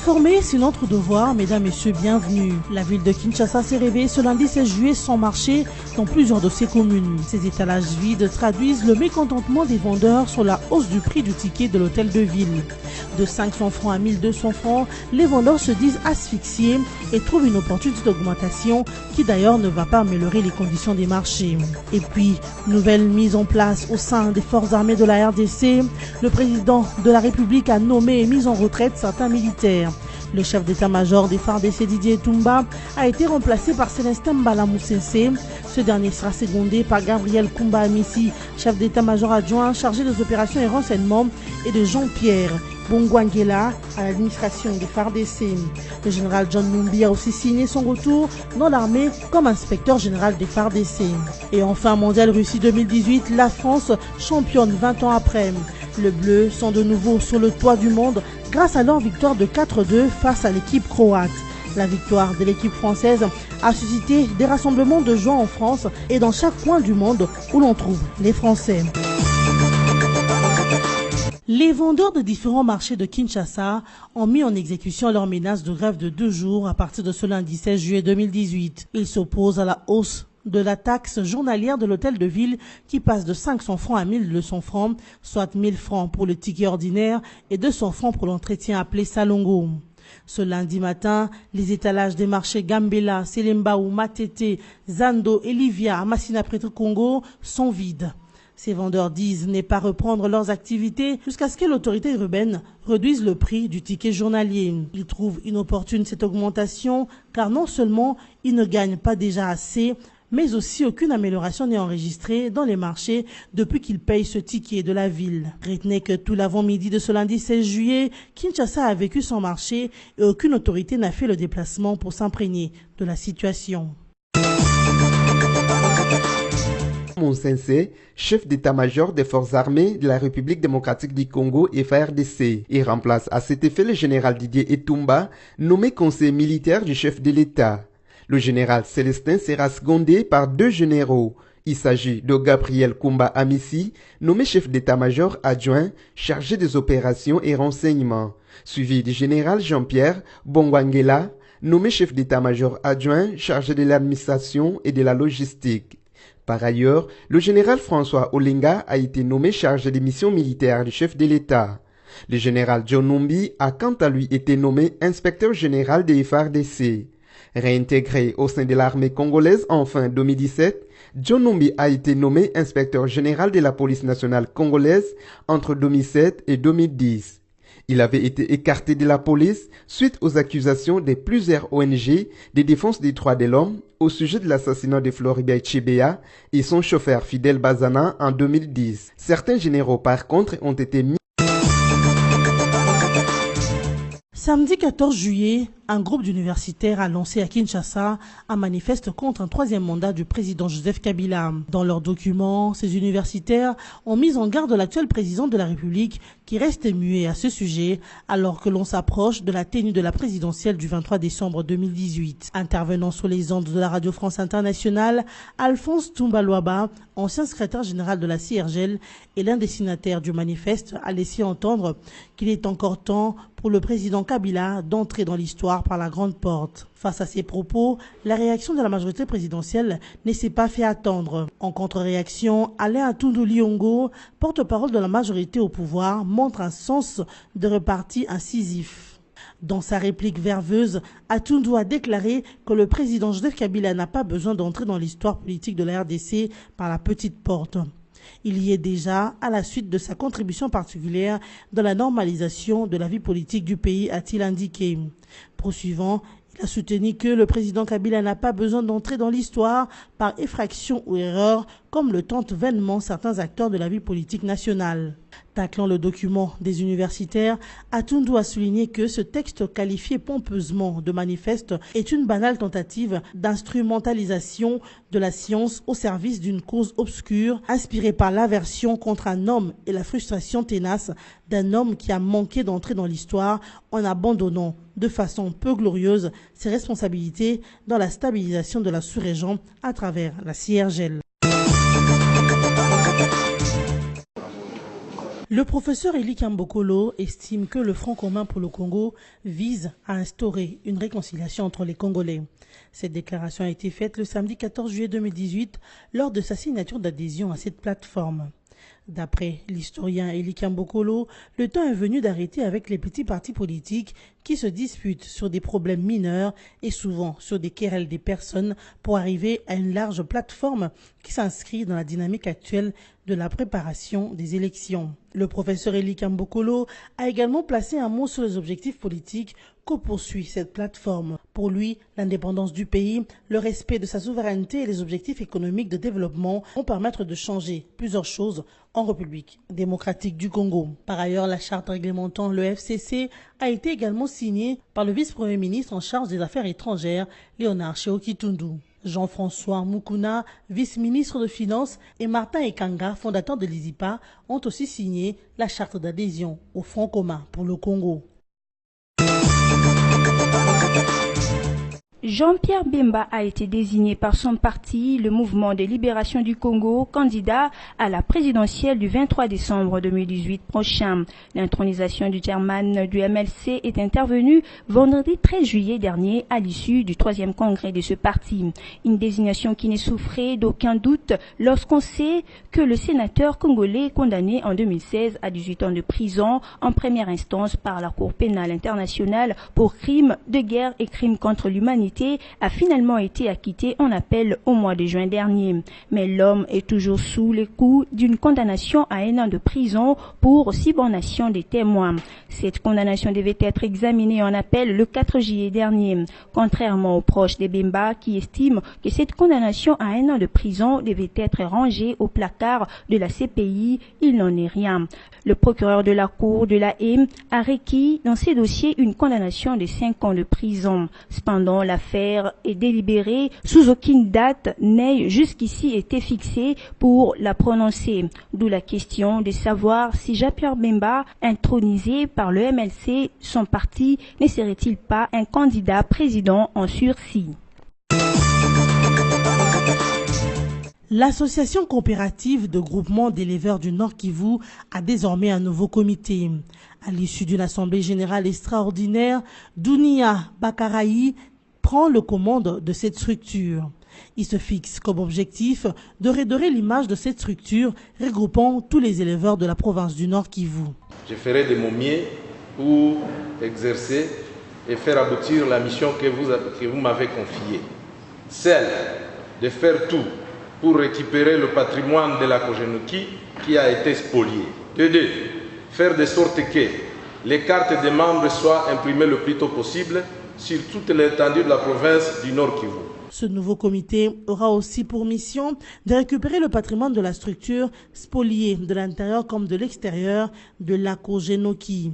S'informer, c'est notre devoir. Mesdames, Messieurs, bienvenue. La ville de Kinshasa s'est réveillée ce lundi 16 juillet sans marché dans plusieurs de ses communes. Ces étalages vides traduisent le mécontentement des vendeurs sur la hausse du prix du ticket de l'hôtel de ville. De 500 francs à 1200 francs, les vendeurs se disent asphyxiés et trouvent une opportunité d'augmentation qui d'ailleurs ne va pas améliorer les conditions des marchés. Et puis, nouvelle mise en place au sein des forces armées de la RDC. Le président de la République a nommé et mis en retraite certains militaires. Le chef d'état-major des FARDC, Didier Etumba, a été remplacé par Célestin Mbala Moussensé. Ce dernier sera secondé par Gabriel Koumba Amissi, chef d'état-major adjoint chargé des opérations et renseignements, et de Jean-Pierre Bongwangela à l'administration des FARDC. Le général John Numbi a aussi signé son retour dans l'armée comme inspecteur général des FARDC. Et enfin, Mondial Russie 2018, la France championne 20 ans après. Les Bleus sont de nouveau sur le toit du monde grâce à leur victoire de 4-2 face à l'équipe croate. La victoire de l'équipe française a suscité des rassemblements de joie en France et dans chaque coin du monde où l'on trouve les Français. Les vendeurs de différents marchés de Kinshasa ont mis en exécution leur menace de grève de 2 jours à partir de ce lundi 16 juillet 2018. Ils s'opposent à la hausse de la taxe journalière de l'hôtel de ville qui passe de 500 francs à 1200 francs, soit 1000 francs pour le ticket ordinaire et 200 francs pour l'entretien appelé Salongo. Ce lundi matin, les étalages des marchés Gambela, Selembaou, Matete, Zando et Livia à Massina Prêtre Congo sont vides. Ces vendeurs disent ne pas reprendre leurs activités jusqu'à ce que l'autorité urbaine réduise le prix du ticket journalier. Ils trouvent inopportune cette augmentation car non seulement ils ne gagnent pas déjà assez, mais aussi aucune amélioration n'est enregistrée dans les marchés depuis qu'ils payent ce ticket de la ville. Retenez que tout l'avant-midi de ce lundi 16 juillet, Kinshasa a vécu sans marché et aucune autorité n'a fait le déplacement pour s'imprégner de la situation. Moussensé, chef d'état-major des forces armées de la République démocratique du Congo et FARDC, et remplace à cet effet le général Didier Etumba, nommé conseiller militaire du chef de l'État. Le général Célestin sera secondé par 2 généraux. Il s'agit de Gabriel Koumba Amissi, nommé chef d'état-major adjoint chargé des opérations et renseignements, suivi du général Jean-Pierre Bongwangela, nommé chef d'état-major adjoint chargé de l'administration et de la logistique. Par ailleurs, le général François Olinga a été nommé chargé des missions militaires du chef de l'État. Le général John Numbi a quant à lui été nommé inspecteur général des FARDC. Réintégré au sein de l'armée congolaise en fin 2017, John Numbi a été nommé inspecteur général de la police nationale congolaise entre 2007 et 2010. Il avait été écarté de la police suite aux accusations de plusieurs ONG de défense des droits de l'homme au sujet de l'assassinat de Floribert Chebeya et son chauffeur Fidel Bazana en 2010. Certains généraux par contre ont été mis. Samedi 14 juillet, un groupe d'universitaires a lancé à Kinshasa un manifeste contre un 3e mandat du président Joseph Kabila. Dans leurs documents, ces universitaires ont mis en garde l'actuel président de la République qui reste muet à ce sujet alors que l'on s'approche de la tenue de la présidentielle du 23 décembre 2018. Intervenant sur les ondes de la Radio France Internationale, Alphonse Toumba-Luaba, ancien secrétaire général de la CIRGL et l'un des signataires du manifeste, a laissé entendre qu'il est encore temps pour le président Kabila d'entrer dans l'histoire par la grande porte. Face à ces propos, la réaction de la majorité présidentielle ne s'est pas fait attendre. En contre-réaction, Alain Atundu Liongo, porte-parole de la majorité au pouvoir, montre un sens de repartie incisif. Dans sa réplique verveuse, Atundu a déclaré que le président Joseph Kabila n'a pas besoin d'entrer dans l'histoire politique de la RDC par la petite porte. Il y est déjà à la suite de sa contribution particulière dans la normalisation de la vie politique du pays, a-t-il indiqué. Poursuivant, il a soutenu que le président Kabila n'a pas besoin d'entrer dans l'histoire par effraction ou erreur, comme le tentent vainement certains acteurs de la vie politique nationale. Taclant le document des universitaires, Atundu a souligné que ce texte qualifié pompeusement de manifeste est une banale tentative d'instrumentalisation de la science au service d'une cause obscure, inspirée par l'aversion contre un homme et la frustration tenace d'un homme qui a manqué d'entrer dans l'histoire en abandonnant de façon peu glorieuse ses responsabilités dans la stabilisation de la sous-région à travers la CIRGL. Le professeur Eli Kambokolo estime que le Front commun pour le Congo vise à instaurer une réconciliation entre les Congolais. Cette déclaration a été faite le samedi 14 juillet 2018 lors de sa signature d'adhésion à cette plateforme. D'après l'historien Eli Kambokolo, le temps est venu d'arrêter avec les petits partis politiques qui se disputent sur des problèmes mineurs et souvent sur des querelles des personnes pour arriver à une large plateforme qui s'inscrit dans la dynamique actuelle de la préparation des élections. Le professeur Eli Kambokolo a également placé un mot sur les objectifs politiques que poursuit cette plateforme. Pour lui, l'indépendance du pays, le respect de sa souveraineté et les objectifs économiques de développement vont permettre de changer plusieurs choses en République démocratique du Congo. Par ailleurs, la charte réglementant le FCC a été également signée par le vice-premier ministre en charge des Affaires étrangères, Léonard Tchéo-Kitundu. Jean-François Mukuna, vice-ministre de Finances, et Martin Ekanga, fondateur de l'IZIPA, ont aussi signé la charte d'adhésion au Front commun pour le Congo. Jean-Pierre Bemba a été désigné par son parti, le Mouvement de libération du Congo, candidat à la présidentielle du 23 décembre 2018 prochain. L'intronisation du chairman du MLC est intervenue vendredi 13 juillet dernier à l'issue du 3e congrès de ce parti. Une désignation qui n'est souffrée d'aucun doute lorsqu'on sait que le sénateur congolais condamné en 2016 à 18 ans de prison en première instance par la Cour pénale internationale pour crimes de guerre et crimes contre l'humanité a finalement été acquitté en appel au mois de juin dernier. Mais l'homme est toujours sous les coups d'une condamnation à 1 an de prison pour subornation des témoins. Cette condamnation devait être examinée en appel le 4 juillet dernier. Contrairement aux proches des Bemba qui estiment que cette condamnation à 1 an de prison devait être rangée au placard de la CPI, il n'en est rien. Le procureur de la Cour de la Haye a requis dans ces dossiers une condamnation de 5 ans de prison. Cependant, l'affaire est délibérée sous aucune date n'ait jusqu'ici été fixée pour la prononcer. D'où la question de savoir si Jean-Pierre Bemba, intronisé par le MLC, son parti, ne serait-il pas un candidat président en sursis. L'association coopérative de groupement d'éleveurs du Nord Kivu a désormais un nouveau comité. À l'issue d'une assemblée générale extraordinaire, Dounia Bakaraï prend le commande de cette structure. Il se fixe comme objectif de redorer l'image de cette structure regroupant tous les éleveurs de la province du Nord Kivu. Je ferai de mon mieux pour exercer et faire aboutir la mission que vous m'avez confiée. Celle de faire tout pour récupérer le patrimoine de la Kojenoki qui a été spolié. De deux, faire de sorte que les cartes des membres soient imprimées le plus tôt possible sur toute l'étendue de la province du Nord Kivu. Ce nouveau comité aura aussi pour mission de récupérer le patrimoine de la structure spolié de l'intérieur comme de l'extérieur de la Kojenoki.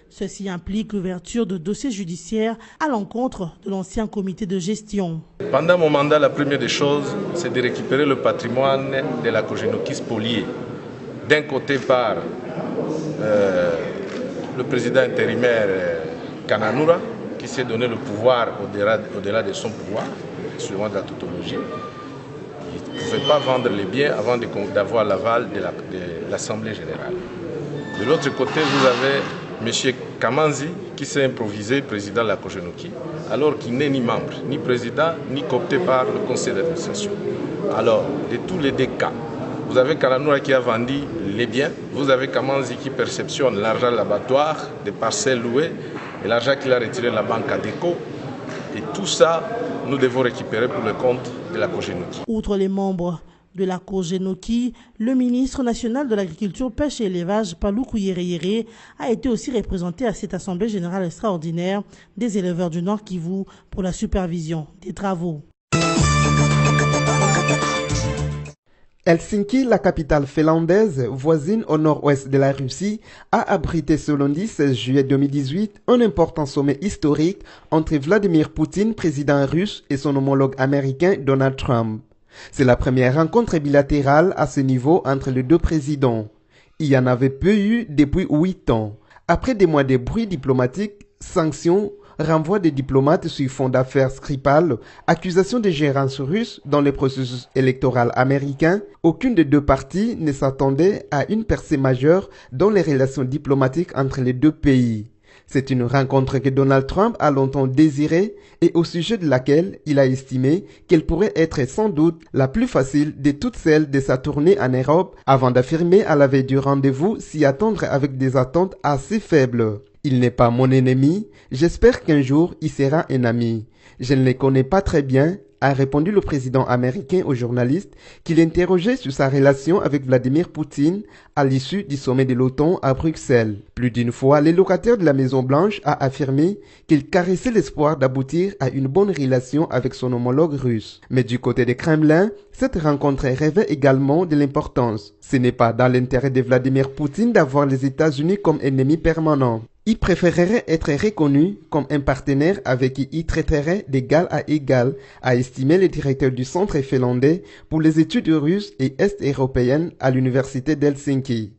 Ceci implique l'ouverture de dossiers judiciaires à l'encontre de l'ancien comité de gestion. Pendant mon mandat, la première des choses, c'est de récupérer le patrimoine de la Kojenoki spolié. D'un côté par le président intérimaire Kananoura, qui s'est donné le pouvoir au-delà de son pouvoir, suivant de la tautologie. Il ne pouvait pas vendre les biens avant d'avoir l'aval de l'Assemblée générale. De l'autre côté, vous avez M. Kamanzi, qui s'est improvisé président de la Kojenoki, alors qu'il n'est ni membre, ni président, ni coopté par le conseil d'administration. Alors, de tous les deux cas, vous avez Kananoura qui a vendu les biens, vous avez Kamanzi qui perceptionne l'argent de l'abattoir, des parcelles louées, et l'argent qu'il a retiré de la banque ADECO. Et tout ça, nous devons récupérer pour le compte de la Kojenoki. Outre les membres de la Kojenoki, le ministre national de l'Agriculture, Pêche et Élevage, Paluku Yere, a été aussi représenté à cette assemblée générale extraordinaire des éleveurs du Nord Kivu pour la supervision des travaux. Helsinki, la capitale finlandaise, voisine au nord-ouest de la Russie, a abrité ce lundi 16 juillet 2018 un important sommet historique entre Vladimir Poutine, président russe, et son homologue américain Donald Trump. C'est la première rencontre bilatérale à ce niveau entre les deux présidents. Il y en avait peu eu depuis 8 ans. Après des mois de bruit diplomatique, sanctions, renvoi des diplomates sur fond d'affaires Skripal, accusation de gérance russe dans le processus électoral américain, aucune des deux parties ne s'attendait à une percée majeure dans les relations diplomatiques entre les deux pays. C'est une rencontre que Donald Trump a longtemps désirée et au sujet de laquelle il a estimé qu'elle pourrait être sans doute la plus facile de toutes celles de sa tournée en Europe avant d'affirmer à la veille du rendez-vous s'y attendre avec des attentes assez faibles. Il n'est pas mon ennemi, j'espère qu'un jour il sera un ami. Je ne le connais pas très bien, a répondu le président américain aux journalistes qu'il interrogeait sur sa relation avec Vladimir Poutine à l'issue du sommet de l'OTAN à Bruxelles. Plus d'une fois, le locataire de la Maison-Blanche a affirmé qu'il caressait l'espoir d'aboutir à une bonne relation avec son homologue russe. Mais du côté du Kremlin, cette rencontre revêt également de l'importance. Ce n'est pas dans l'intérêt de Vladimir Poutine d'avoir les États-Unis comme ennemi permanent. Il préférerait être reconnu comme un partenaire avec qui il traiterait d'égal à égal, a estimé le directeur du Centre finlandais pour les études russes et est-européennes à l'université d'Helsinki.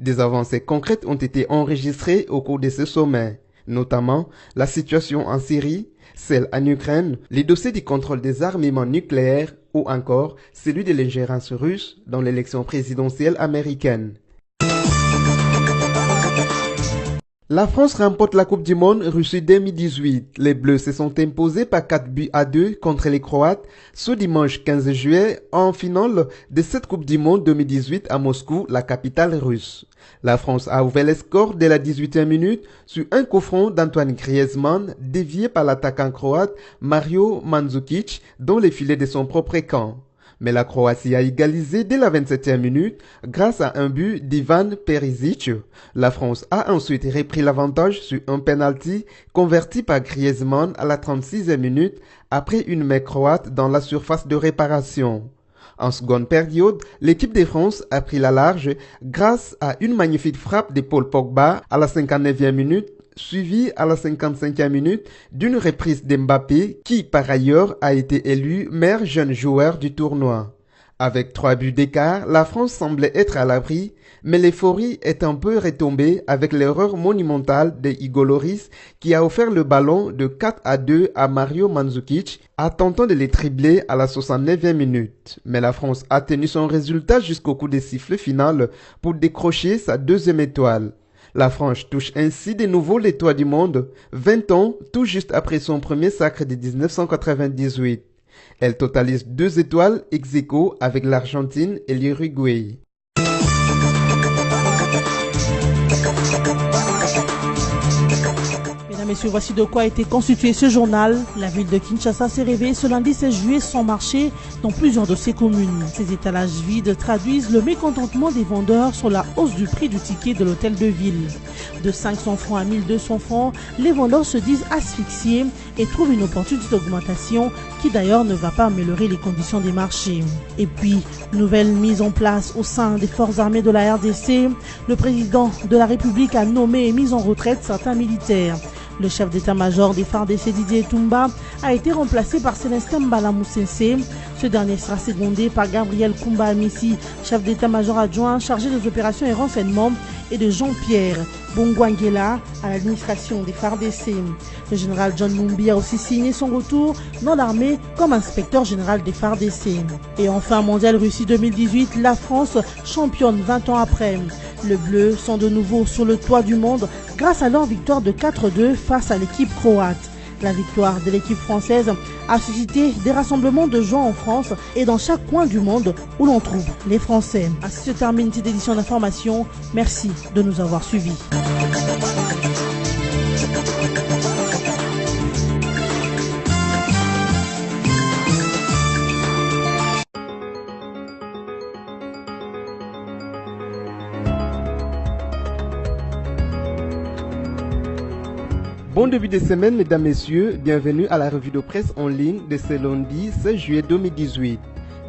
Des avancées concrètes ont été enregistrées au cours de ce sommet, notamment la situation en Syrie, celle en Ukraine, les dossiers du contrôle des armements nucléaires ou encore celui de l'ingérence russe dans l'élection présidentielle américaine. La France remporte la Coupe du Monde Russie 2018. Les Bleus se sont imposés par 4-2 contre les Croates ce dimanche 15 juillet en finale de cette Coupe du Monde 2018 à Moscou, la capitale russe. La France a ouvert le score dès la 18e minute sur un coup franc d'Antoine Griezmann dévié par l'attaquant croate Mario Mandzukic dans les filets de son propre camp. Mais la Croatie a égalisé dès la 27e minute grâce à un but d'Ivan Perisic. La France a ensuite repris l'avantage sur un penalty converti par Griezmann à la 36e minute après une main croate dans la surface de réparation. En seconde période, l'équipe de France a pris la large grâce à une magnifique frappe de Paul Pogba à la 59e minute, suivi à la 55e minute d'une reprise d'Mbappé qui par ailleurs a été élu meilleur jeune joueur du tournoi. Avec 3 buts d'écart, la France semblait être à l'abri, mais l'euphorie est un peu retombée avec l'erreur monumentale de Hugo Lloris qui a offert le ballon de 4-2 à Mario Mandzukic en tentant de les tripler à la 69e minute. Mais la France a tenu son résultat jusqu'au coup de sifflet final pour décrocher sa deuxième étoile. La France touche ainsi de nouveau les toits du monde, 20 ans tout juste après son premier sacre de 1998. Elle totalise 2 étoiles ex aequo avec l'Argentine et l'Uruguay. Messieurs, voici de quoi a été constitué ce journal. La ville de Kinshasa s'est réveillée ce lundi 16 juillet sans marché dans plusieurs de ses communes. Ces étalages vides traduisent le mécontentement des vendeurs sur la hausse du prix du ticket de l'hôtel de ville. De 500 francs à 1200 francs, les vendeurs se disent asphyxiés et trouvent une opportunité d'augmentation qui d'ailleurs ne va pas améliorer les conditions des marchés. Et puis, nouvelle mise en place au sein des forces armées de la RDC, le président de la République a nommé et mis en retraite certains militaires. Le chef d'état-major des FARDC Didier Etumba a été remplacé par Célestin Mbala Moussensé. Ce dernier sera secondé par Gabriel Koumba Amissi, chef d'état-major adjoint chargé des opérations et renseignements, et de Jean-Pierre Bongwangela à l'administration des FARDC. Le général John Numbi a aussi signé son retour dans l'armée comme inspecteur général des FARDC. Et enfin, Mondial Russie 2018, la France championne 20 ans après. Les Bleus sont de nouveau sur le toit du monde grâce à leur victoire de 4-2 face à l'équipe croate. La victoire de l'équipe française a suscité des rassemblements de joie en France et dans chaque coin du monde où l'on trouve les Français. Ainsi se termine cette édition d'information. Merci de nous avoir suivis. Bon début de semaine, mesdames, messieurs, bienvenue à la revue de presse en ligne de ce lundi 16 juillet 2018.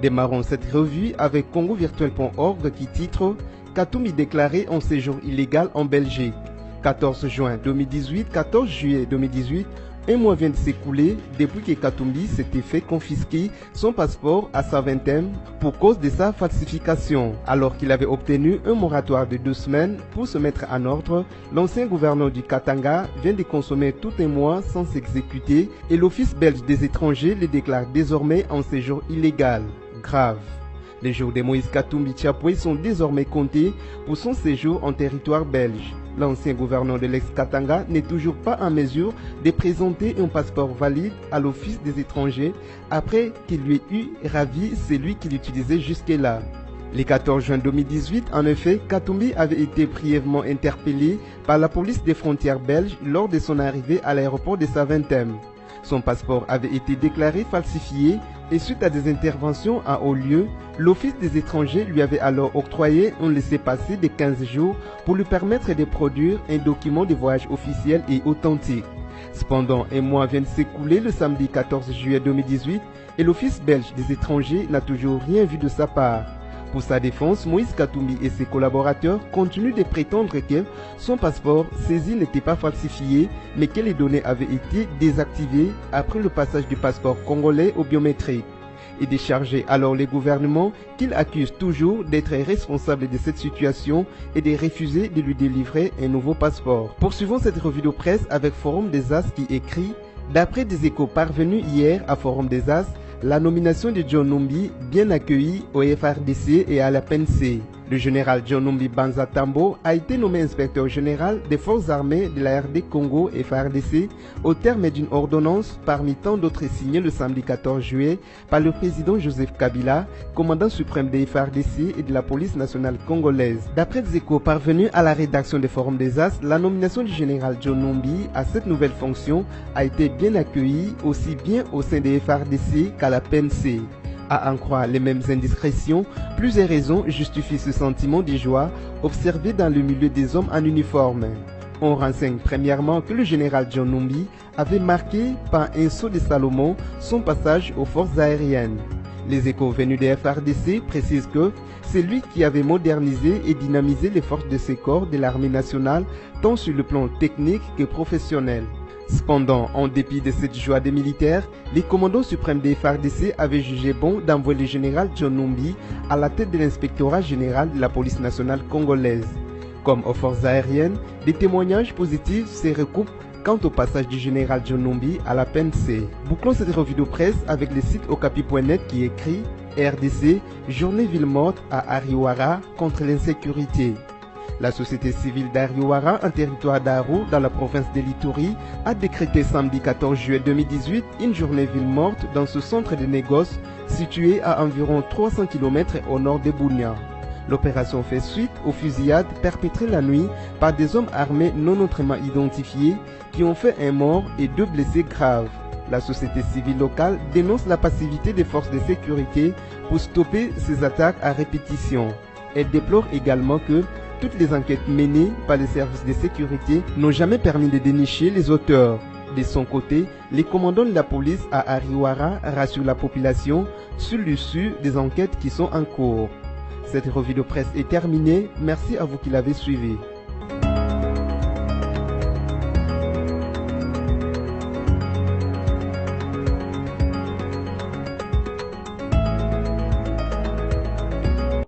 Démarrons cette revue avec congovirtuel.org qui titre « Katoumi déclaré en séjour illégal en Belgique ». 14 juin 2018, 14 juillet 2018, Un mois vient de s'écouler depuis que Katumbi s'était fait confisquer son passeport à sa vingtaine pour cause de sa falsification. Alors qu'il avait obtenu un moratoire de 2 semaines pour se mettre en ordre, l'ancien gouverneur du Katanga vient de consommer tout un mois sans s'exécuter et l'Office belge des étrangers le déclare désormais en séjour illégal. Grave. Les jours de Moïse Katumbi Tchapoué sont désormais comptés pour son séjour en territoire belge. L'ancien gouverneur de l'ex-Katanga n'est toujours pas en mesure de présenter un passeport valide à l'Office des étrangers après qu'il lui ait eu ravi celui qu'il utilisait jusque-là. Le 14 juin 2018, en effet, Katumbi avait été brièvement interpellé par la police des frontières belges lors de son arrivée à l'aéroport de Saventem. Son passeport avait été déclaré falsifié et suite à des interventions à haut lieu, l'Office des étrangers lui avait alors octroyé un laissez-passer de 15 jours pour lui permettre de produire un document de voyage officiel et authentique. Cependant, un mois vient de s'écouler le samedi 14 juillet 2018 et l'Office belge des étrangers n'a toujours rien vu de sa part. Pour sa défense, Moïse Katumbi et ses collaborateurs continuent de prétendre que son passeport saisi n'était pas falsifié, mais que les données avaient été désactivées après le passage du passeport congolais au biométrique. Et décharger alors les gouvernements qu'il accuse toujours d'être responsable de cette situation et de refuser de lui délivrer un nouveau passeport. Poursuivons cette revue de presse avec Forum des As qui écrit « D'après des échos parvenus hier à Forum des As, la nomination de John Numbi, bien accueillie au FRDC et à la PNC. Le général John Numbi Banza Tambo a été nommé inspecteur général des forces armées de la RD Congo FRDC au terme d'une ordonnance parmi tant d'autres signée le samedi 14 juillet par le président Joseph Kabila, commandant suprême des FRDC et de la police nationale congolaise. D'après des échos parvenus à la rédaction des Forums des As, la nomination du général John Numbi à cette nouvelle fonction a été bien accueillie aussi bien au sein des FRDC qu'à la PNC. À en croire les mêmes indiscrétions, plusieurs raisons justifient ce sentiment de joie observé dans le milieu des hommes en uniforme. On renseigne premièrement que le général John Numbi avait marqué par un saut de Salomon son passage aux forces aériennes. Les échos venus des FRDC précisent que c'est lui qui avait modernisé et dynamisé les forces de ces corps de l'armée nationale tant sur le plan technique que professionnel. Cependant, en dépit de cette joie des militaires, les commandants suprêmes des FARDC avaient jugé bon d'envoyer le général John Numbi à la tête de l'inspectorat général de la police nationale congolaise. Comme aux forces aériennes, des témoignages positifs se recoupent quant au passage du général John Numbi à la PNC. Bouclons cette revue de presse avec le site okapi.net qui écrit « RDC, journée ville morte à Ariwara contre l'insécurité ». La société civile d'Ariwara, un territoire d'Aru dans la province de l'Ituri, a décrété samedi 14 juillet 2018 une journée ville morte dans ce centre de négoce situé à environ 300 km au nord de Bunia. L'opération fait suite aux fusillades perpétrées la nuit par des hommes armés non autrement identifiés qui ont fait un mort et 2 blessés graves. La société civile locale dénonce la passivité des forces de sécurité pour stopper ces attaques à répétition. Elle déplore également que toutes les enquêtes menées par les services de sécurité n'ont jamais permis de dénicher les auteurs. De son côté, les commandants de la police à Ariwara rassurent la population sur l'issue des enquêtes qui sont en cours. Cette revue de presse est terminée. Merci à vous qui l'avez suivie.